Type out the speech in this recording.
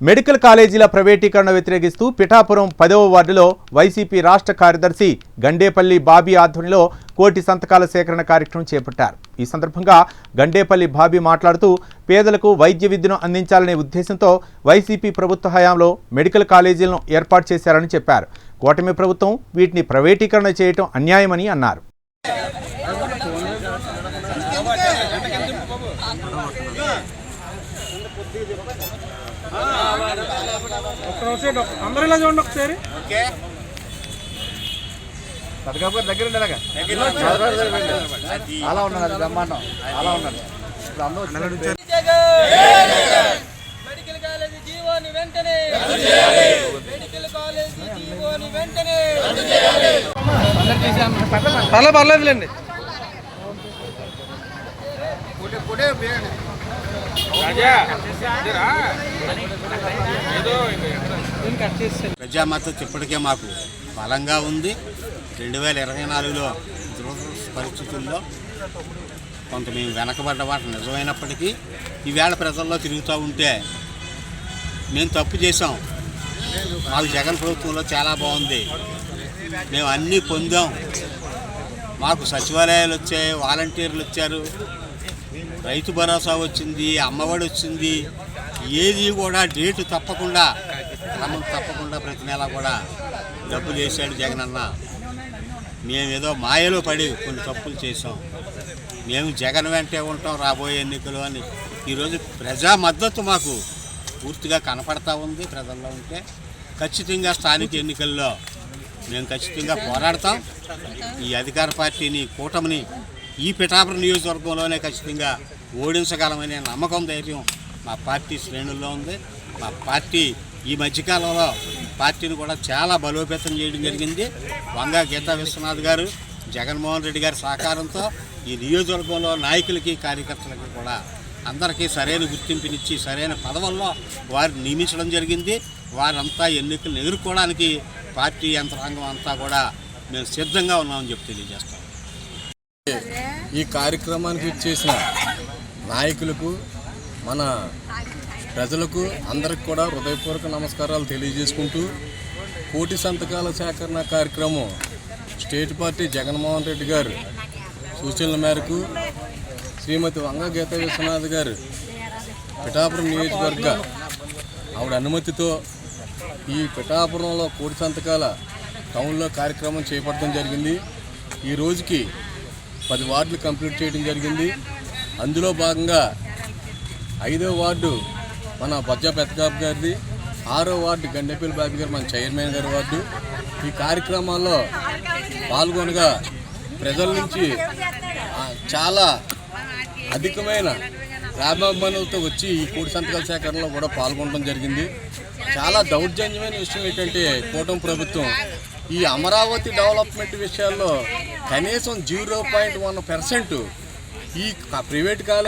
Medical కాలేజీల ప్రైవేటీకరణ వ్యతిరేకిస్తూ పిఠాపురం 10వ వార్డులో వైసీపీ రాష్ట్ర కార్యదర్శి గండేపల్లి బాబీ ఆధ్వర్యంలో కోటి సంతకాల సేకరణ కార్యక్రమం చేపట్టారు. ఈ సందర్భంగా గండేపల్లి బాబీ మాట్లాడుతూ పేదలకు వైద్య విద్యను అందించాలనే ఉద్దేశంతో వైసీపీ ప్రభుత్వ హయాంలో మెడికల్ కాలేజీలను ఏర్పాటు చేశారని చెప్పారు. కూటమి ప్రభుత్వం వీటిని ప్రైవేటీకరణ చేయడం అన్యాయమని అన్నారు. అందరూ ఇలా చూడండి ఒకసారి. దగ్గర అలా ఉన్నది, అది బ్రహ్మాండం అలా ఉన్నది. మెడికల్ కాలేజీ జీవోని వెంటనే మెడికల్ కాలేజీ జీవోని వెంటనే పర్లేదులేండి. ప్రజా మద్దతు ఇప్పటికే మాకు బలంగా ఉంది. 2024లో పరిస్థితుల్లో కొంత మేము వెనకబడ్డ మాట నిజమైనప్పటికీ ఈవేళ ప్రజల్లో తిరుగుతూ ఉంటే మేము తప్పు చేసాం, మాకు జగన్ ప్రభుత్వంలో చాలా బాగుంది, మేము అన్నీ పొందాం, మాకు సచివాలయాలు వచ్చాయి, వాలంటీర్లు వచ్చారు, రైతు భరోసా వచ్చింది, అమ్మఒడి వచ్చింది, ఏది కూడా డేటు తప్పకుండా క్రమం తప్పకుండా ప్రతి నెల కూడా డబ్బులు వేసాడు జగన్ అన్న. మేమేదో మాయలో పడి కొన్ని తప్పులు చేసాం, మేము జగన్ వెంటే ఉంటాం రాబోయే ఎన్నికలు అని ఈరోజు ప్రజా మద్దతు మాకు పూర్తిగా కనపడతా ఉంది. ప్రజల్లో ఉంటే ఖచ్చితంగా స్థానిక ఎన్నికల్లో మేము ఖచ్చితంగా పోరాడతాం. ఈ అధికార పార్టీని, కూటమిని ఈ పిఠాపురం నియోజకవర్గంలోనే ఖచ్చితంగా ఓడించగలమనే నమ్మకం, ధైర్యం మా పార్టీ శ్రేణుల్లో ఉంది. మా పార్టీ ఈ మధ్యకాలంలో పార్టీని కూడా చాలా బలోపేతం చేయడం జరిగింది. వంగా గీతా విశ్వనాథ్ గారు, జగన్మోహన్ రెడ్డి గారి సహకారంతో ఈ నియోజకవర్గంలో నాయకులకి, కార్యకర్తలకి కూడా అందరికీ సరైన గుర్తింపునిచ్చి సరైన పదవుల్లో వారిని నియమించడం జరిగింది. వారంతా ఎన్నికలను ఎదుర్కోవడానికి పార్టీ యంత్రాంగం అంతా కూడా మేము సిద్ధంగా ఉన్నామని చెప్పి తెలియజేస్తాం. ఈ కార్యక్రమానికి చేసిన నాయకులకు, మన ప్రజలకు అందరికి కూడా హృదయపూర్వక నమస్కారాలు తెలియజేసుకుంటూ, కోటి సంతకాల సేకరణ కార్యక్రమం స్టేట్ పార్టీ జగన్మోహన్ రెడ్డి గారు సూచనల మేరకు శ్రీమతి వంగా గీతా విశ్వనాథ్ గారు పిఠాపురం నియోజకవర్గ ఆవిడ అనుమతితో ఈ పిఠాపురంలో కోటి సంతకాల టౌన్లో కార్యక్రమం చేపట్టడం జరిగింది. ఈ రోజుకి 10 వార్డులు కంప్లీట్ చేయడం జరిగింది. అందులో భాగంగా 5వ వార్డు మన బజ్జా పెద్దకాపు గారిది, 6వ వార్డు గండేపల్లి బాబీ గారు మన చైర్మన్ గారి వార్డు. ఈ కార్యక్రమాల్లో పాల్గొనగా ప్రజల నుంచి చాలా అధికమైన రాబాబనులతో వచ్చి ఈ కోటి సంతకాల సేకరణలో కూడా పాల్గొనడం జరిగింది. చాలా దౌర్జన్యమైన విషయం ఏంటంటే కూటమి ప్రభుత్వం ఈ అమరావతి డెవలప్మెంట్ విషయాల్లో కనీసం 0.1% ఈ ప్రైవేట్ కాలేజ్